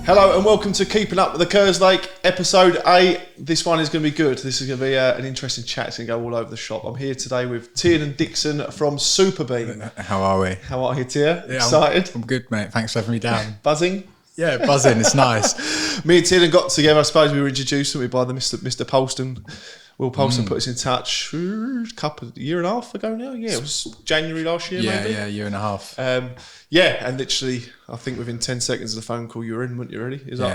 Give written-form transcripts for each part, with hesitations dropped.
Hello and welcome to Keeping Up with the Kerslake, episode 8. This one is going to be good. This is going to be an interesting chat. It's going to go all over the shop. I'm here today with Tiernan Dixon from Superbeam. How are we? How are you, Tier? Yeah, excited? I'm good, mate. Thanks for having me down. Buzzing? Yeah, buzzing. It's nice. Me and Tiernan got together. I suppose we were introduced by the Mr. Polston. Will Polston put us in touch a year and a half ago now. Yeah, it was January last year, maybe. Yeah, year and a half. And literally, I think within 10 seconds of the phone call, you're in, weren't you, ready? He's like,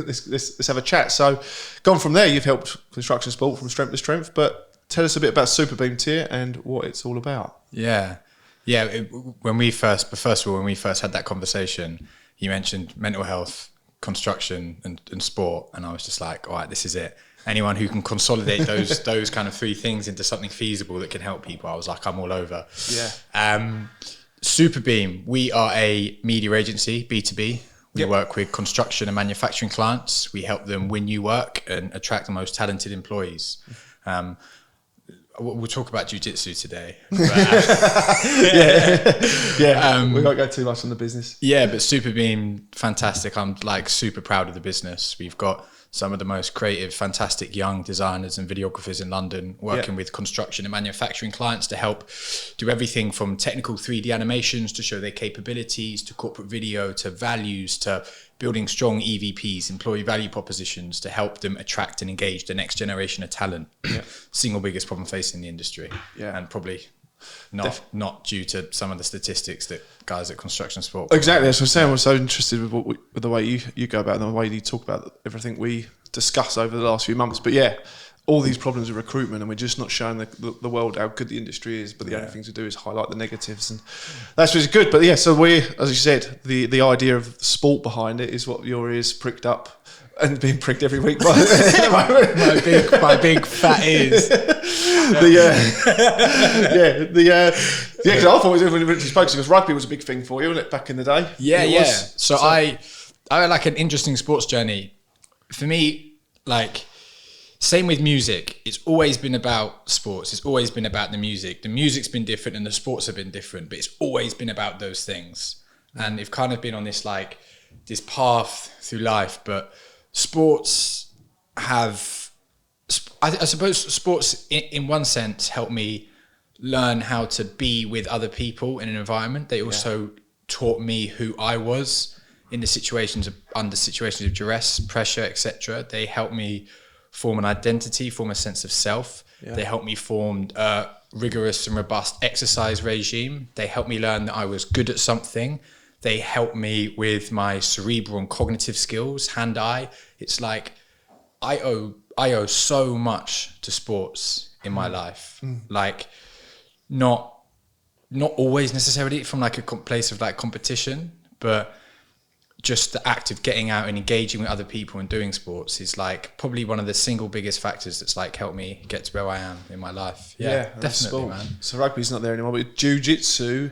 let's have a chat. So, gone from there, you've helped construction sport from strength to strength, but tell us a bit about Superbeam Tier and what it's all about. When we first had that conversation, you mentioned mental health, construction and sport, and I was just like, all right, this is it. Anyone who can consolidate those kind of three things into something feasible that can help people, I was like, I'm all over. Yeah. Superbeam, we are a media agency, B2B. We work with construction and manufacturing clients. We help them win new work and attract the most talented employees. We'll talk about Jiu-Jitsu today. But, we won't go too much on the business. Yeah, but Superbeam, fantastic. I'm like super proud of the business. We've got some of the most creative, fantastic young designers and videographers in London working with construction and manufacturing clients to help do everything from technical 3D animations to show their capabilities, to corporate video, to values, to building strong EVPs, employee value propositions, to help them attract and engage the next generation of talent. Single biggest problem facing the industry. And probably not due to some of the statistics that guys at construction sport. Exactly, that's what I'm saying. We're so interested with with the way you go about it and the way you talk about everything we discuss over the last few months. But all these problems with recruitment, and we're just not showing the world how good the industry is, but the only thing to do is highlight the negatives, and that's really good. But so we, as you said, the idea of sport behind it is what your ears pricked up and being pricked every week by my big fat ears. Because I thought it was when we spoke, because rugby was a big thing for you, wasn't it, back in the day? So I had like an interesting sports journey. For me, like, same with music. It's always been about sports. It's always been about the music. The music's been different and the sports have been different, but it's always been about those things. And it's kind of been on this path through life, but sports have, I suppose sports in one sense helped me learn how to be with other people in an environment. They also taught me who I was in the under situations of duress, pressure, etc. They helped me form an identity, form a sense of self. They helped me form a rigorous and robust exercise regime. They helped me learn that I was good at something. They helped me with my cerebral and cognitive skills, hand-eye. It's like I owe so much to sports in my life. Like not always necessarily from like a place of like competition, but just the act of getting out and engaging with other people and doing sports is like probably one of the single biggest factors that's like helped me get to where I am in my life. Definitely, man. So rugby's not there anymore, but Jiu-Jitsu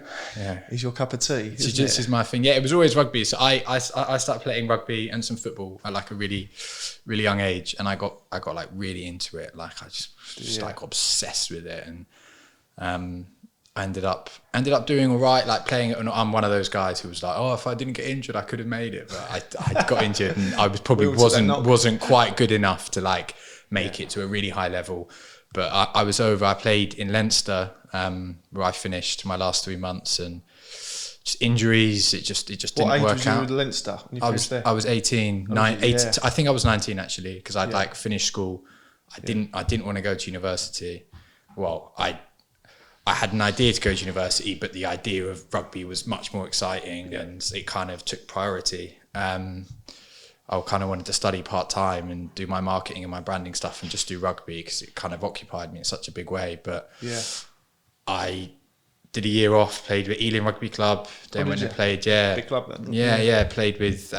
is your cup of tea. Jiu-Jitsu is my thing. Yeah, it was always rugby. So I started playing rugby and some football at like a really, really young age, and I got like really into it. Like I just like obsessed with it, and I ended up doing all right, like playing it. And I'm one of those guys who was like, oh, if I didn't get injured, I could have made it. But I got injured, and I was probably wasn't quite good enough to like make it to a really high level. But I was over. I played in Leinster, where I finished my last 3 months, and just injuries. It just didn't work out. What age was you with Leinster when you finished there? I was 18. I think I was 19 actually, because I'd like finished school. I didn't want to go to university. Well, I had an idea to go to university, but the idea of rugby was much more exciting, and it kind of took priority. I kind of wanted to study part-time and do my marketing and my branding stuff and just do rugby because it kind of occupied me in such a big way. But I did a year off, played with Ealing Rugby Club. Then went and played, big club then. Played with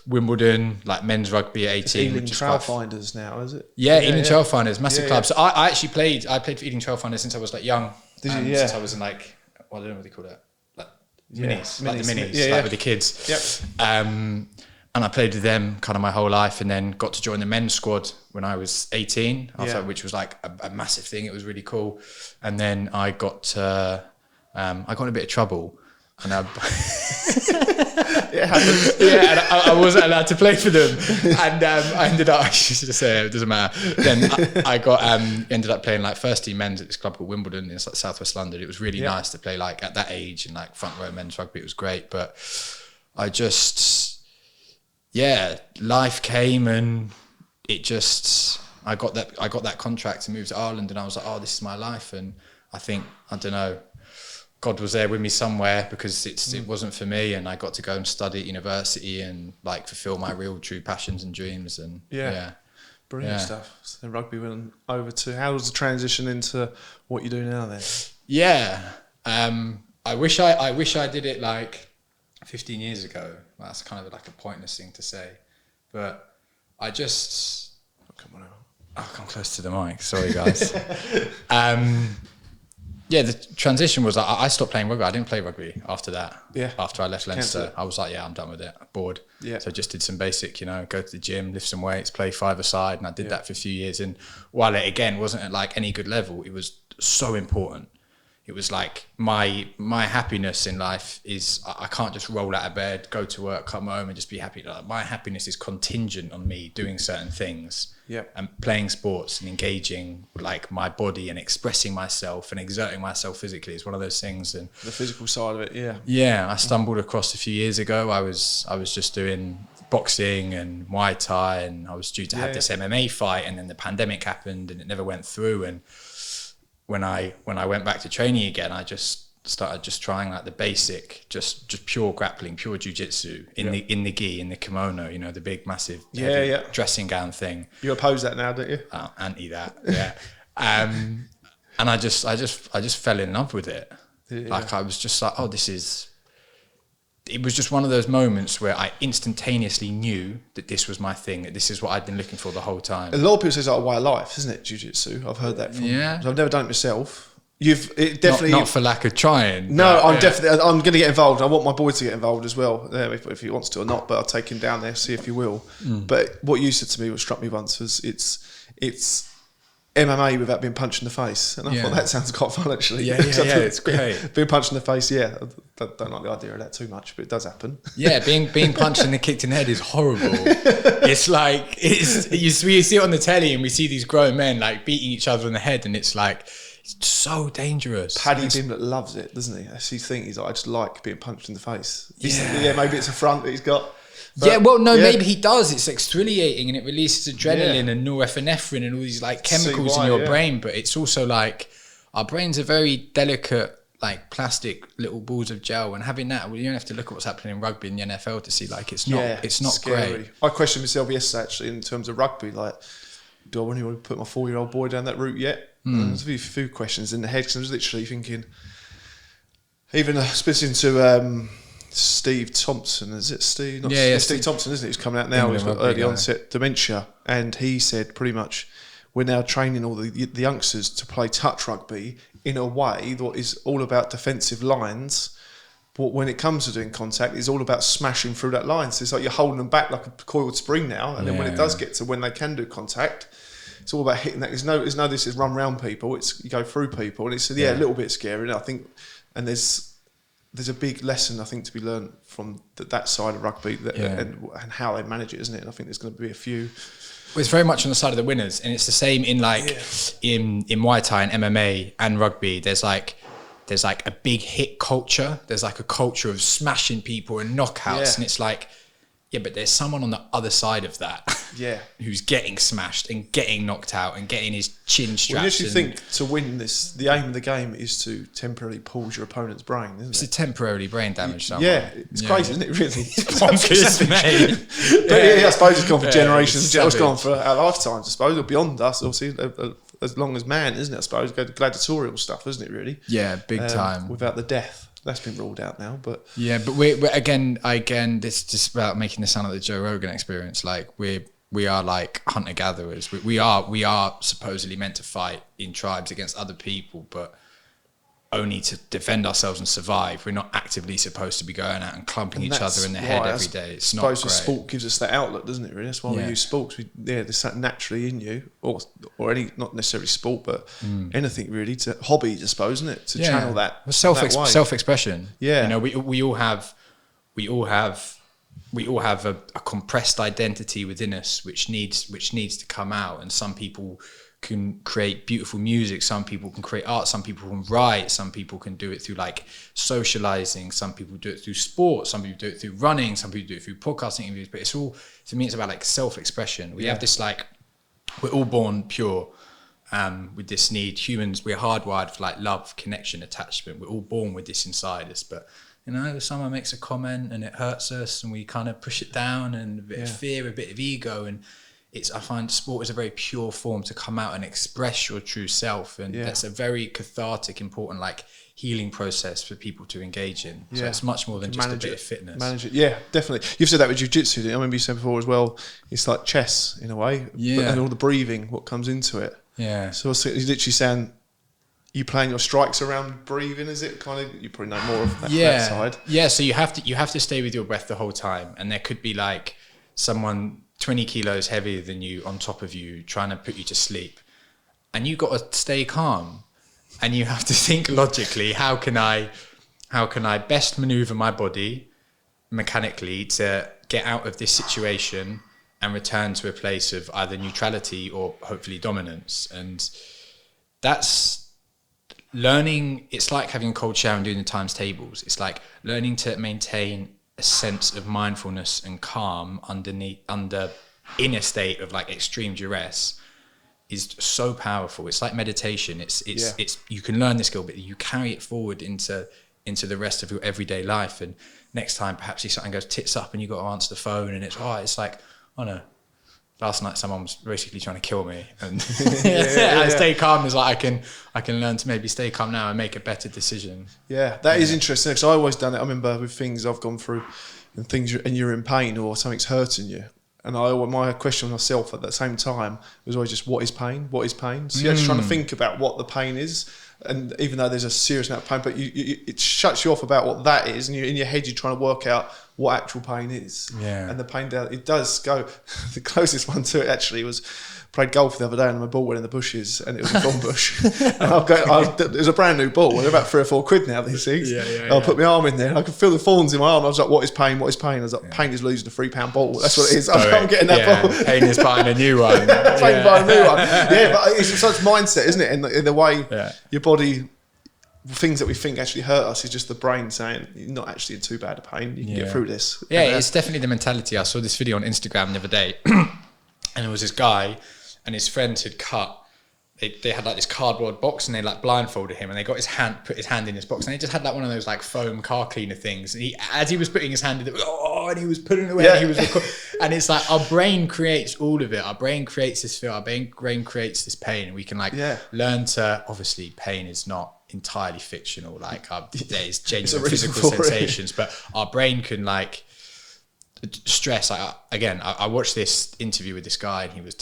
Wimbledon, like men's rugby at 18. Ealing Trailfinders now, is it? Ealing Trailfinders, massive club. So I actually played for Ealing Trailfinders since I was like young. Did you? Since I was in like, I don't know what they call it, like minis, like the minis, like with the kids. And I played with them kind of my whole life, and then got to join the men's squad when I was 18, which was like a massive thing. It was really cool. And then I got in a bit of trouble. And It happens. Yeah, and I wasn't allowed to play for them, and I ended up. I should just say it doesn't matter. Then I got ended up playing like first team men's at this club called Wimbledon in like Southwest London. It was really nice to play like at that age and like front row men's rugby. It was great, but I just life came and it just I got that contract to move to Ireland, and I was like, oh, this is my life. And I think, I don't know, God was there with me somewhere, because it wasn't for me, and I got to go and study at university and like fulfill my real true passions and dreams. And brilliant stuff. So rugby went over to, how was the transition into what you do now then? I wish I did it like 15 years ago. That's kind of like a pointless thing to say, but I just come on out. I'll come close to the mic. Sorry, guys. The transition was I stopped playing rugby. I didn't play rugby after that. Yeah. After I left Leinster, I was like, I'm done with it. Bored. Yeah. So I just did some basic, go to the gym, lift some weights, play five-a-side, and I did that for a few years. And while it again wasn't at like any good level, it was so important. It was like my happiness in life is I can't just roll out of bed, go to work, come home and just be happy. Like, my happiness is contingent on me doing certain things and playing sports and engaging with like my body and expressing myself and exerting myself physically is one of those things. And the physical side of it, I stumbled across a few years ago. I was just doing boxing and Muay Thai, and I was due to have this MMA fight, and then the pandemic happened and it never went through. And when I went back to training again, I just started just trying like the basic, just pure grappling, pure jiu-jitsu in the gi, in the kimono, the big massive dressing gown thing. You oppose that now, don't you? Anti that, and I just fell in love with it. Like I was just like, oh, it was just one of those moments where I instantaneously knew that this was my thing, that this is what I'd been looking for the whole time. A lot of people say it's like a way of life, isn't it, jiu-jitsu? I've heard that from... Yeah. I've never done it myself. It definitely... Not for lack of trying. No, I'm going to get involved. I want my boy to get involved as well, if he wants to or not, but I'll take him down there, see if he will. But what you said to me, what struck me once, was it's MMA without being punched in the face, and I thought that sounds quite fun actually. It's great. Being punched in the face, I don't like the idea of that too much, but it does happen. Yeah, being punched and kicked in the head is horrible. It's like you see it on the telly, and we see these grown men like beating each other in the head, and it's like it's so dangerous. Paddy Dimblett loves it, doesn't he? That's his thing. He's like, I just like being punched in the face. Maybe it's a front that he's got. But, maybe he does. It's exfoliating and it releases adrenaline and norepinephrine and all these like chemicals in your brain. But it's also like our brains are very delicate, like plastic little balls of gel. And having that, you don't have to look at what's happening in rugby and the NFL to see like it's not scary. Great. I questioned myself yesterday actually in terms of rugby. Like, do I really want to put my 4-year-old boy down that route yet? There's a few questions in the head because I was literally thinking, even speaking to Steve Thompson, is it Steve? Steve Thompson, isn't it? He's coming out now. He's got early onset dementia, and he said pretty much we're now training all the youngsters to play touch rugby in a way that is all about defensive lines. But when it comes to doing contact, it's all about smashing through that line. So it's like you're holding them back like a coiled spring now, and then when it does get to when they can do contact, it's all about hitting that. There's no this is run round people. It's you go through people, and it's a little bit scary. And I think, and there's a big lesson I think to be learned from that side of rugby and how they manage it, isn't it? And I think there's going to be a few. Well, it's very much on the side of the winners, and it's the same in in Muay Thai and MMA and rugby. There's like a big hit culture. There's like a culture of smashing people and knockouts, and it's like, but there's someone on the other side of that, who's getting smashed and getting knocked out and getting his chin strapped. Well, you think to win this, the aim of the game is to temporarily pause your opponent's brain, isn't it? It's a temporarily brain damage. Yeah, it's crazy, isn't it? Really, it's bonkers, mate. But I suppose it's gone for generations. It's gone for our lifetimes, I suppose, or beyond us. Obviously, as long as man, isn't it? I suppose go to gladiatorial stuff, isn't it? Really? Yeah, big time. Without the death. That's been ruled out now, but we're again, this is just about making this sound like the Joe Rogan experience. Like we are like hunter gatherers. We are supposedly meant to fight in tribes against other people, but only to defend ourselves and survive. We're not actively supposed to be going out and clumping each other in the head every day. It's not great. I suppose sport gives us that outlet, doesn't it? Really, that's why we use sports. There's something naturally in you, or any, not necessarily sport, but anything really. To hobbies, I suppose, isn't it? To channel that self-expression. Yeah, we all have we all have a compressed identity within us, which needs to come out. And some people can create beautiful music, some people can create art, some people can write, some people can do it through like socializing, some people do it through sport, some people do it through running, some people do it through podcasting interviews. But it's all, for me, it's about like self-expression. We have this like, we're all born pure with this need. Humans, we're hardwired for like love, connection, attachment. We're all born with this inside us. But you know, someone makes a comment and it hurts us and we kind of push it down, and a bit of fear, a bit of ego. And I find sport is a very pure form to come out and express your true self. And that's a very cathartic, important, like healing process for people to engage in. So it's much more than just a bit of fitness. Manage it. Yeah, definitely. You've said that with jiu-jitsu. I remember you said before as well, it's like chess in a way. Yeah. And all the breathing, what comes into it. Yeah. So you're literally saying, you playing your strikes around breathing, is it? Kind of, you probably know more of that side. Yeah, so you have to stay with your breath the whole time. And there could be like someone 20 kilos heavier than you on top of you trying to put you to sleep. And you got to stay calm. And you have to think logically, how can I best maneuver my body mechanically to get out of this situation and return to a place of either neutrality or hopefully dominance. And that's learning. It's like having a cold shower and doing the times tables. It's like learning to maintain a sense of mindfulness and calm in a state of like extreme duress is so powerful. It's like meditation. It's you can learn this skill, but you carry it forward into the rest of your everyday life. And next time perhaps something goes tits up and you got to answer the phone, and it's like, oh no, last night someone was basically trying to kill me, and stay calm is like I can learn to maybe stay calm now and make a better decision. Yeah, that is interesting, because I always done it. I remember with things I've gone through and you're in pain or something's hurting you. And my question myself at that same time was always just, what is pain? What is pain? So you're just trying to think about what the pain is. And even though there's a serious amount of pain, but it shuts you off about what that is. And in your head, you're trying to work out what actual pain is. Yeah. And the pain down, it does go. The closest one to it actually was, played golf the other day and my ball went in the bushes, and it was a thorn bush. And it was a brand new ball. They're about £3 or £4 now, these things. I put my arm in there and I could feel the thorns in my arm. I was like, what is pain? What is pain? I was like, pain is losing a £3 ball. That's what it is. I'm getting that ball. Pain is buying a new one. Pain buying a new one. Yeah, but it's such mindset, isn't it? In the way your body, things that we think actually hurt us is just the brain saying, you're not actually in too bad a pain. You can get through this. Yeah, it's definitely the mentality. I saw this video on Instagram the other day and there was this guy and his friends had cut, they had like this cardboard box and they like blindfolded him, and they got put his hand in this box, and they just had like one of those like foam car cleaner things, and as he was putting his hand in it, and he was putting it away, and he was and it's like our brain creates all of it. Our brain creates this feel, our brain creates this pain, and we can like learn to, obviously pain is not entirely fictional, like there's genuine physical sensations, but our brain can like stress. I watched this interview with this guy, and he was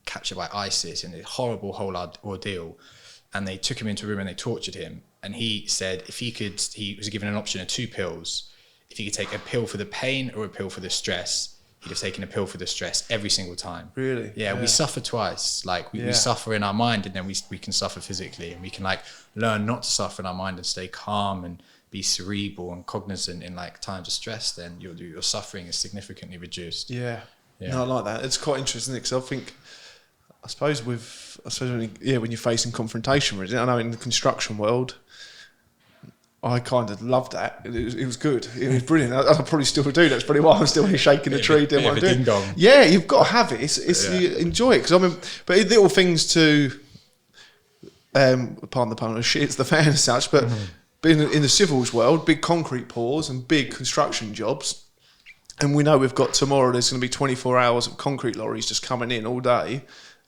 captured by ISIS in a horrible whole ordeal, and they took him into a room and they tortured him, and he said he was given an option of 2 pills. If he could take a pill for the pain or a pill for the stress, he'd have taken a pill for the stress every single time. Really? Yeah, we suffer twice. Like we suffer in our mind, and then we can suffer physically, and we can like learn not to suffer in our mind and stay calm and be cerebral and cognizant in like times of stress. Then your suffering is significantly reduced. No, I like that. It's quite interesting, because I suppose when you're facing confrontation with it, I know in the construction world, I kind of loved that. It was good. It was brilliant. I probably still do. That's probably why I'm still here shaking the tree doing what I'm doing. Ding-dong. Yeah, you've got to have it. You enjoy it, because but little things to, pardon the pun, shits the fan as such, but being in the civils world, big concrete pours and big construction jobs, and we know we've got tomorrow, there's going to be 24 hours of concrete lorries just coming in all day,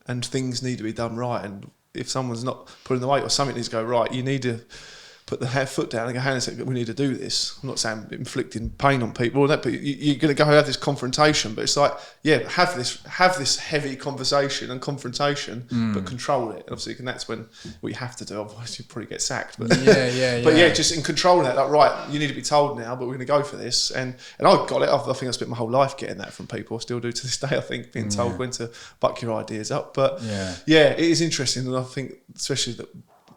and things need to be done right. And if someone's not putting the weight, or something needs to go right, you need to put the foot down and go, hang on a second, we need to do this. I'm not saying inflicting pain on people, but you're going to go have this confrontation. But it's like, have this heavy conversation and confrontation, but control it. And obviously, that's when what you have to do. Otherwise, you probably get sacked. But just in controlling that, like, right, you need to be told now, but we're going to go for this. And I got it. I think I spent my whole life getting that from people. I still do to this day. I think being told when to buck your ideas up. But it is interesting, and I think especially that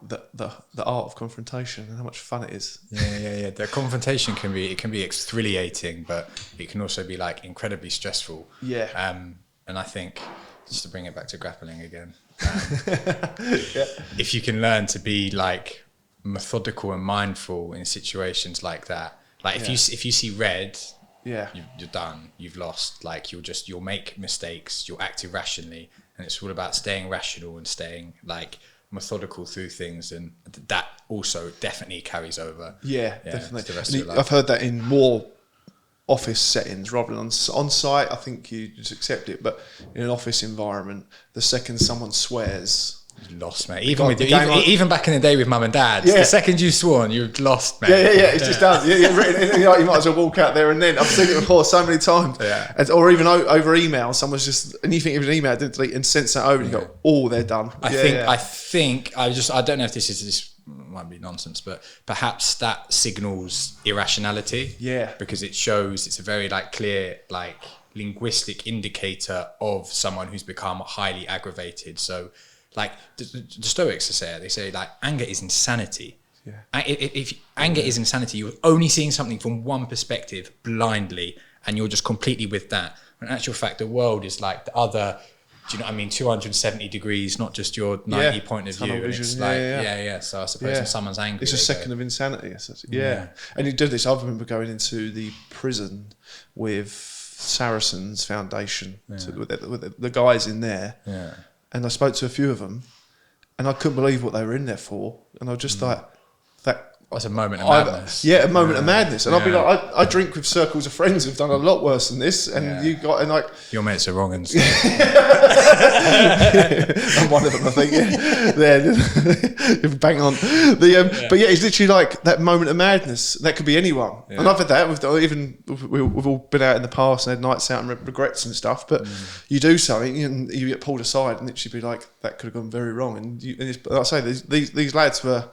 the art of confrontation and how much fun it is. Yeah. The confrontation can be exfoliating, but it can also be like incredibly stressful. Yeah. And I think, just to bring it back to grappling again, Yeah. if you can learn to be like methodical and mindful in situations like that, like if you see red, Yeah. you're done. You've lost. Like you'll make mistakes. You'll act irrationally, and it's all about staying rational and staying like methodical through things, and that also definitely carries over. Yeah, to definitely. the rest of your life. I've heard that in more office settings rather than on site. I think you just accept it, but in an office environment, the second someone swears, You lost, mate. Even back in the day with mum and dad, the second you sworn, you've lost, mate. Yeah. It's just done. You might as well walk out there and then. I've seen it before so many times. Yeah. Or even over email, someone's just, and you think if an email didn't delete and send that over, and you go, oh, they're done. I don't know if this might be nonsense, but perhaps that signals irrationality. Yeah. Because it shows, it's a very like clear, like linguistic indicator of someone who's become highly aggravated. So like the Stoics they say like anger is insanity. Yeah. If anger is insanity, you're only seeing something from one perspective blindly, and you're just completely with that. In actual fact, the world is like the other, do you know what I mean, 270 degrees, not just your 90 point of view. And it's like, so I suppose when someone's angry, it's a second of insanity. Yeah. And you do this. I remember going into the prison with Saracens Foundation, with the guys in there. Yeah. And I spoke to a few of them, and I couldn't believe what they were in there for. And I was just like, that's a moment of madness. A moment of madness. And I'll be like, I drink with circles of friends who've done a lot worse than this, and your mates are wrong and I'm one of them, I think. Yeah, bang on. But yeah, it's literally like that moment of madness. That could be anyone. Yeah. And I've had that. We've all been out in the past and had nights out and regrets and stuff. But you do something and you get pulled aside and literally be like, that could have gone very wrong. And like I say, these lads were.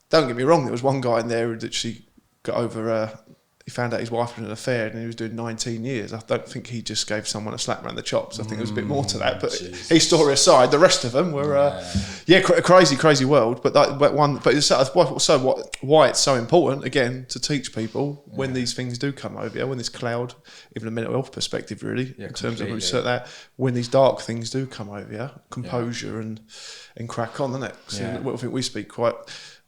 Don't get me wrong, there was one guy in there who literally got over, he found out his wife had an affair and he was doing 19 years. I don't think he just gave someone a slap around the chops. I think there was a bit more to that. But his story aside, the rest of them were, crazy world. But why it's so important, again, to teach people when these things do come over you, when this cloud, even a mental health perspective really, in terms of that, when these dark things do come over you, composure and crack on, isn't it? So I think we speak quite...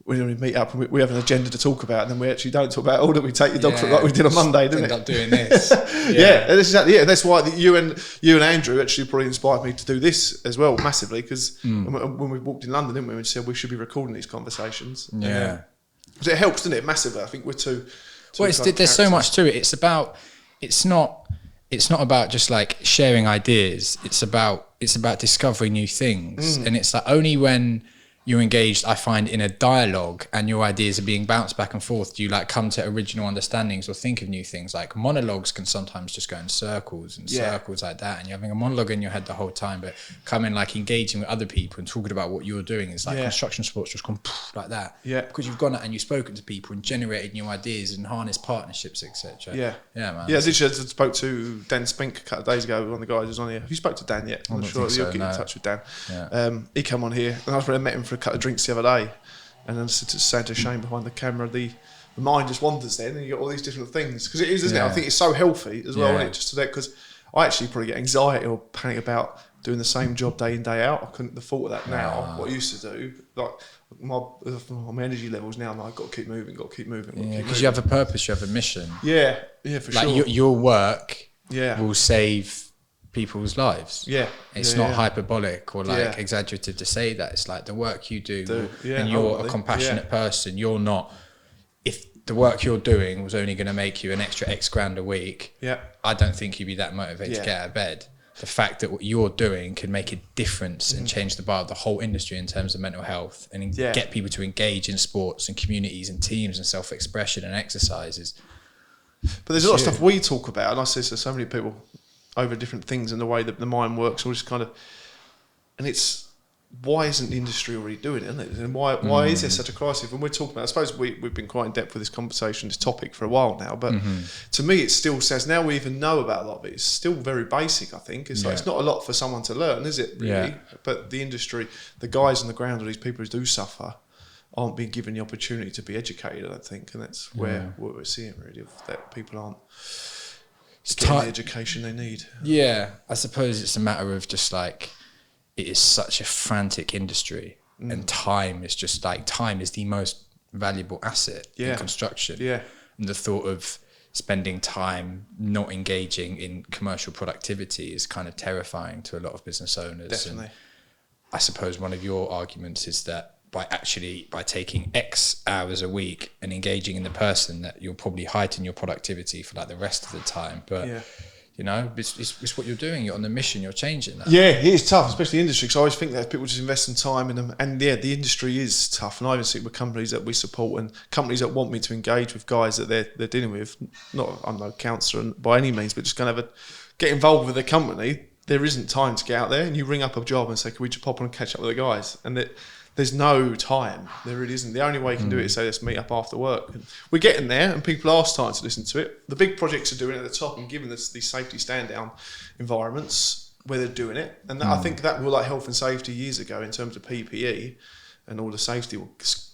We meet up and we have an agenda to talk about, and then we actually don't talk about that we take your dog for like we did on Monday, didn't it? End up doing this. That's why you and Andrew actually probably inspired me to do this as well massively, because when we walked in London, didn't we? We said we should be recording these conversations. Yeah, because it helps, doesn't it? Massively. I think we're too. There's so much to it. It's not about just like sharing ideas. It's about discovering new things, and it's like only when you're engaged, I find, in a dialogue and your ideas are being bounced back and forth, do you like come to original understandings or think of new things? Like monologues can sometimes just go in circles and circles like that, and you're having a monologue in your head the whole time, but coming like engaging with other people and talking about what you're doing is like construction sports just gone like that. Yeah. Because you've gone out and you've spoken to people and generated new ideas and harnessed partnerships, etc. Yeah, man. Yeah, I spoke to Dan Spink a couple of days ago, one of the guys who's on here. Have you spoke to Dan yet? I'm not sure. You'll get in touch with Dan. Yeah. He came on here and I met him for a couple of drinks the other day, and then saying to Shane behind the camera, the mind just wanders then, and you get all these different things, because it is, isn't it? I think it's so healthy as well, isn't it? Just to that, because I actually probably get anxiety or panic about doing the same job day in day out. I couldn't the thought of that now. What I used to do, like my energy levels now, I'm like, got to keep moving. Because you have a purpose, you have a mission. Yeah, for sure. Like your work will save people's lives. It's not hyperbolic or like exaggerated to say that. It's like the work you do and you're a compassionate person. You're not, if the work you're doing was only going to make you an extra X grand a week, I don't think you'd be that motivated to get out of bed. The fact that what you're doing can make a difference and change the bar of the whole industry in terms of mental health, and get people to engage in sports and communities and teams and self-expression and exercises. But there's a lot of stuff we talk about, and I see so many people over different things and the way that the mind works, all this kind of, and it's, why isn't the industry already doing it, isn't it? And why is there such a crisis? When we're talking about, I suppose we've been quite in depth with this conversation, this topic for a while now, but to me it still says, now we even know about a lot of it, it's still very basic, I think. It's like, it's not a lot for someone to learn, is it, really? But the industry, the guys on the ground, or these people who do suffer, aren't being given the opportunity to be educated, I don't think, and that's where what we're seeing really, that people aren't getting the education they need. Yeah, I suppose it's a matter of just like, it is such a frantic industry, and time is just like, time is the most valuable asset in construction. Yeah. And the thought of spending time not engaging in commercial productivity is kind of terrifying to a lot of business owners. Definitely. And I suppose one of your arguments is that by taking X hours a week and engaging in the person, that you'll probably heighten your productivity for like the rest of the time. But you know, it's what you're doing. You're on the mission. You're changing that. Yeah, it is tough, especially the industry. Because I always think that if people just invest in time in them, and the industry is tough. And I even see it with companies that we support and companies that want me to engage with guys that they're dealing with. I'm no counsellor by any means, but just kind of get involved with their company. There isn't time to get out there, and you ring up a job and say, "Can we just pop on and catch up with the guys?" And there's no time. There really isn't. The only way you can do it is say, let's meet up after work. And we're getting there, and people are starting to listen to it. The big projects are doing it at the top and giving us these safety stand-down environments where they're doing it. And I think that were like health and safety years ago in terms of PPE and all the safety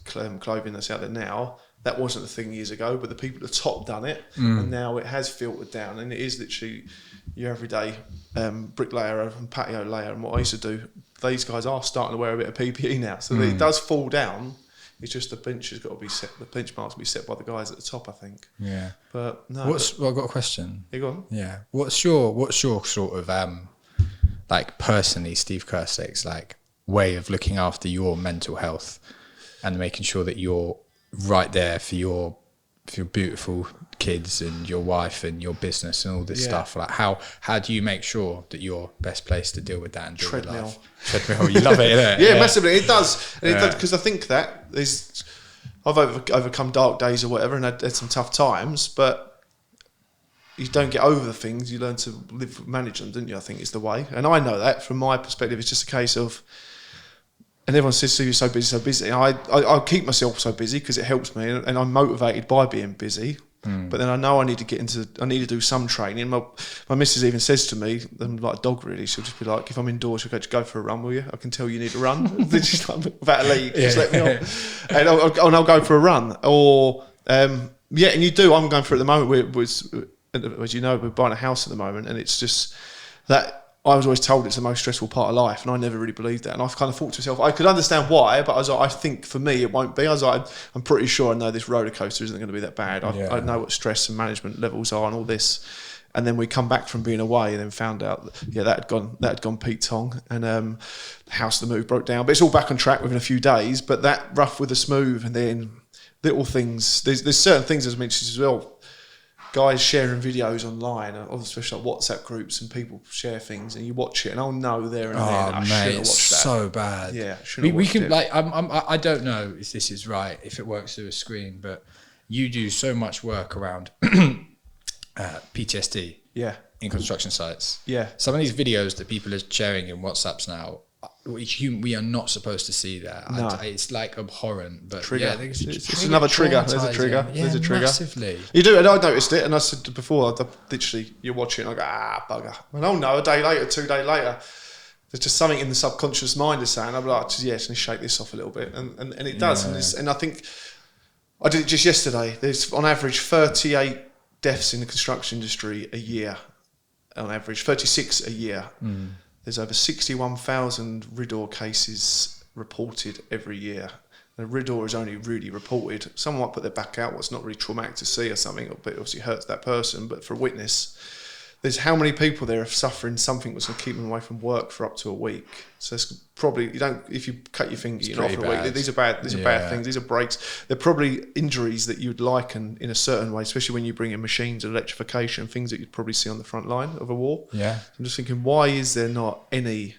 clothing that's out there now. That wasn't a thing years ago, but the people at the top done it, and now it has filtered down, and it is literally your everyday bricklayer and patio layer. And what I used to do, these guys are starting to wear a bit of PPE now, so it does fall down. It's just the bench has got to be set. The benchmarks will be set by the guys at the top, I think. Yeah. But no. Well, I've got a question. You go on. Yeah. What's your sort of like personally, Steve Kerslake's like way of looking after your mental health and making sure that you're right there for your beautiful kids and your wife and your business and all this stuff? Like how do you make sure that you're best placed to deal with that and deal with life? Treadmill, you love it, innit? Yeah, massively. It does, because I think that I've overcome dark days or whatever, and had some tough times, but you don't get over the things. You learn to manage them, don't you? I think is the way, and I know that from my perspective. It's just a case of. And everyone says, "You're so busy, so busy." I keep myself so busy because it helps me, and I'm motivated by being busy. But then I know I need to do some training. My missus even says to me, I'm like a dog really. She'll just be like, if I'm indoors, she'll go, "Just go for a run, will you? I can tell you need to run." Just like, without a lead, just let me on, and I'll go for a run. Or and you do. I'm going for it at the moment. As you know, we're buying a house at the moment, and it's just that. I was always told it's the most stressful part of life, and I never really believed that. And I've kind of thought to myself, I could understand why, but I was like, I think for me it won't be. I was like, I'm pretty sure I know this roller coaster isn't going to be that bad. I know what stress and management levels are and all this. And then we come back from being away and then found out that had gone Pete Tong, and the house, the move broke down. But it's all back on track within a few days. But that rough with the smooth, and then little things. There's certain things as mentioned as well. Guys sharing videos online, especially like WhatsApp groups, and people share things, and you watch it, and I'll know there and then I should have watched that. So bad. Yeah, we can like I don't know if this is right, if it works through a screen, but you do so much work around PTSD. Yeah. In construction sites. Yeah. Some of these videos that people are sharing in WhatsApps now, we are not supposed to see that. No. It's like abhorrent, but trigger. It's another trigger. There's a trigger. Yeah, There's a trigger. Massively. You do, and I noticed it, and I said before, literally, you watch it, and I go, bugger. And oh no, a day later, 2 days later, there's just something in the subconscious mind is saying, I'm like, just need to shake this off a little bit, and it does, and I think I did it just yesterday. There's on average 38 deaths in the construction industry a year, on average 36 a year. There's over 61,000 RIDDOR cases reported every year. The RIDDOR is only really reported. Someone might put their back out, what's not really traumatic to see or something, but it obviously hurts that person. But for a witness, there's how many people there are suffering something that's going to keep them away from work for up to a week. So it's probably, if you cut your finger, you're not for a week. These are bad things. These are breaks. They're probably injuries that you'd liken in a certain way, especially when you bring in machines and electrification, things that you'd probably see on the front line of a war. Yeah. I'm just thinking, why is there not any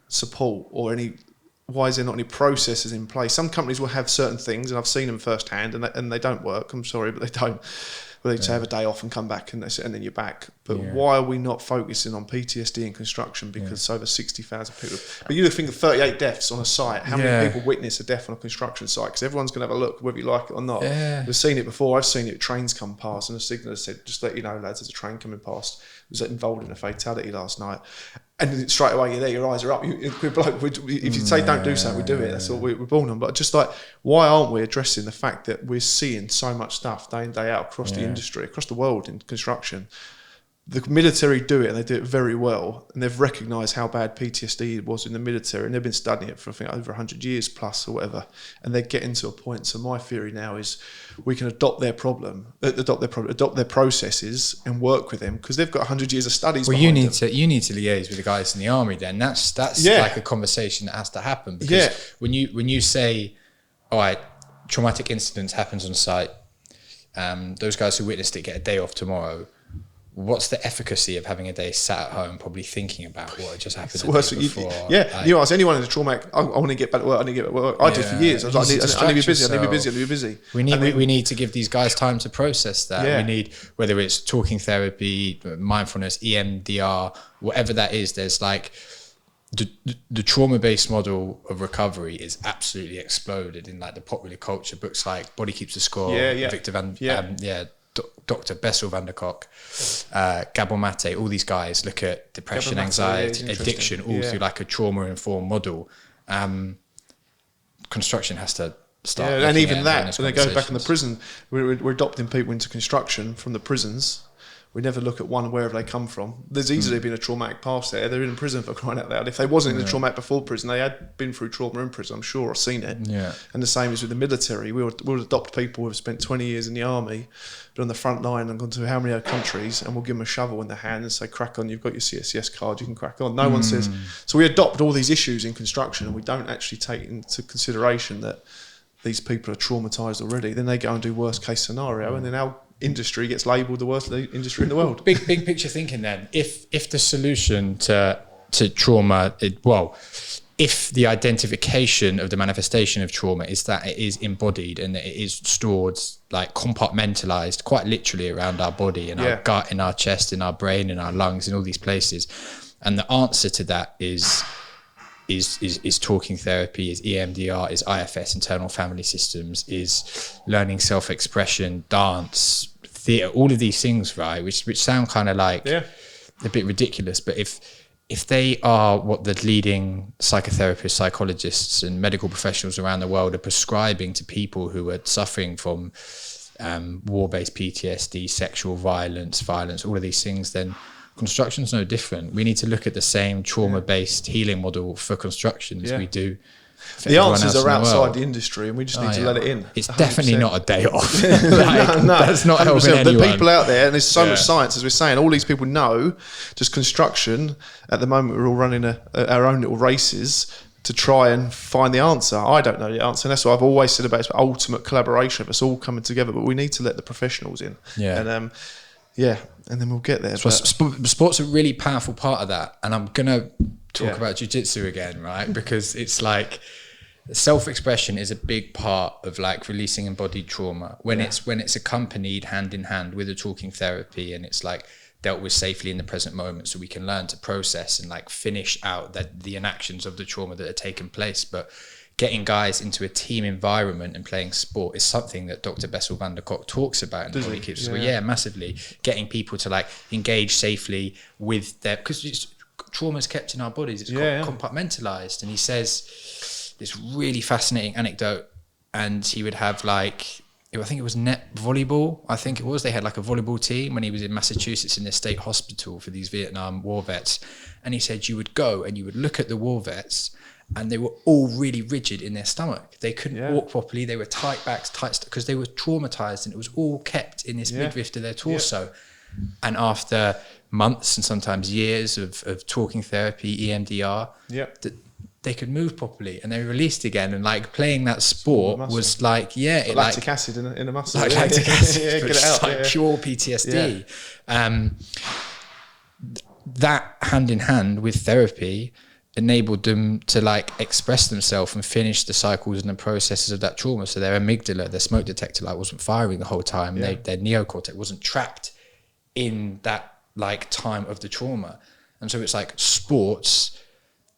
support or why is there not any processes in place? Some companies will have certain things, and I've seen them firsthand, and they don't work. I'm sorry, but they don't. Well, they just have a day off and come back, and then you're back. But why are we not focusing on PTSD in construction? Because it's over 60,000 people. But you think of 38 deaths on a site. How many people witness a death on a construction site? Because everyone's going to have a look, whether you like it or not. We've seen it before. I've seen it. Trains come past, and the signaller said, "Just let you know, lads, there's a train coming past." Was involved in a fatality last night. And straight away you're there, your eyes are up. If you say don't do something, we do it. That's what we're born on. But just like, why aren't we addressing the fact that we're seeing so much stuff day in, day out across the industry, across the world in construction? The military do it, and they do it very well. And they've recognised how bad PTSD was in the military, and they've been studying it for, I think, over 100 years plus or whatever. And they're getting to a point. So my theory now is we can adopt their processes, and work with them, because they've got 100 years of studies. Well, you need to liaise with the guys in the army. Then that's like a conversation that has to happen, because when you say, all right, traumatic incidents happens on site, those guys who witnessed it get a day off tomorrow. What's the efficacy of having a day sat at home probably thinking about what had just happened the day before? You ask anyone in the traumatic, I want to get back to work, I need to get back to work. I did for years. I was like, I need to be busy. We need to give these guys time to process that. We need, whether it's talking therapy, mindfulness, EMDR, whatever that is, there's like, the trauma-based model of recovery is absolutely exploded in like the popular culture. Books like Body Keeps the Score, Victor Dr. Bessel van der Kolk, Gabor Mate, all these guys look at depression, anxiety, addiction, all through like a trauma-informed model. Construction has to start. And even that, so they go back in the prison. We're adopting people into construction from the prisons. We never look at wherever they come from. There's easily been a traumatic past there. They're in prison for crying out loud. If they wasn't in the traumatic before prison, they had been through trauma in prison, I'm sure, or seen it. And the same is with the military. We'll adopt people who've spent 20 years in the army, been on the front line and gone to how many other countries, and we'll give them a shovel in the hand and say, crack on, you've got your CSCS card, you can crack on. No one says... So we adopt all these issues in construction, and we don't actually take into consideration that these people are traumatised already. Then they go and do worst case scenario, and then our industry gets labelled the worst industry in the world. Big picture thinking then. If the solution to trauma, if the identification of the manifestation of trauma is that it is embodied and that it is stored, like compartmentalized, quite literally around our body, in our gut, in our chest, in our brain, in our lungs, in all these places, and the answer to that is talking therapy, is EMDR, is IFS, internal family systems, is learning self-expression, dance, theatre, all of these things, right? Which sound kind of like a bit ridiculous, but if they are what the leading psychotherapists, psychologists, and medical professionals around the world are prescribing to people who are suffering from war-based PTSD, sexual violence, all of these things, then construction's no different. We need to look at the same trauma-based healing model for construction as we do for the answers are outside the the industry, and we just need to let it in. It's 100%. Definitely not a day off. That's not helping anyone. The people out there, and there's so much science, as we're saying, all these people know, just construction, at the moment we're all running our own little races to try and find the answer. I don't know the answer, and that's what I've always said about it. It's ultimate collaboration of us all coming together, but we need to let the professionals in. And then we'll get there. So sport's a really powerful part of that. And I'm going to talk about jiu-jitsu again, right? Because it's like self-expression is a big part of like releasing embodied trauma when it's accompanied hand in hand with a talking therapy, and it's like dealt with safely in the present moment, so we can learn to process and like finish out the inactions of the trauma that are taking place. But getting guys into a team environment and playing sport is something that Dr. Bessel van der Kolk talks about in the Body Keeps. Massively. Getting people to like engage safely with their, because trauma's kept in our bodies, it's compartmentalized. And he says this really fascinating anecdote, and he would have like, I think it was net volleyball. They had like a volleyball team when he was in Massachusetts in their state hospital for these Vietnam war vets. And he said you would go and you would look at the war vets, and they were all really rigid in their stomach. They couldn't walk properly. They were tight backs, because they were traumatized, and it was all kept in this midriff of their torso. And after months and sometimes years of talking therapy, EMDR, they could move properly, and they released again. And like playing that sport was like, lactic acid in a muscle. Like lactic acid, get it out. Like pure PTSD. That hand in hand with therapy enabled them to like express themselves and finish the cycles and the processes of that trauma. So their amygdala, their smoke detector light wasn't firing the whole time. Their neocortex wasn't trapped in that like time of the trauma. And so it's like sports,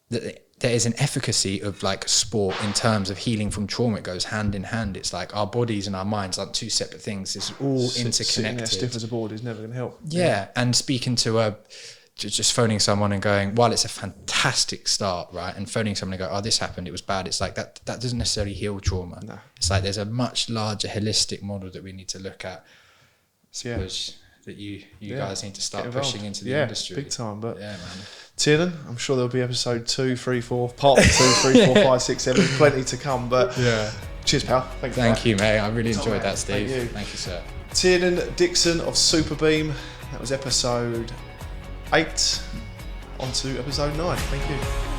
that there is an efficacy of like sport in terms of healing from trauma. It goes hand in hand. It's like our bodies and our minds aren't two separate things. It's all interconnected. Sitting there stiff as a board is never going to help. And speaking to just phoning someone and going, while it's a fantastic start, right, and phoning someone and go, oh, this happened, it was bad, it's like that doesn't necessarily heal trauma. No. It's like there's a much larger holistic model that we need to look at. Suppose that you guys need to start pushing into the industry. Big time. But yeah, man. Tiernan, I'm sure there'll be episode 2, 3, 4, part 2, 3, 4, 5, 6, 7, plenty to come. But cheers, pal. Thank you, mate. I really enjoyed that, Steve. Thank you, sir. Tiernan Dixon of Superbeam. That was episode 8. On to episode 9. Thank you.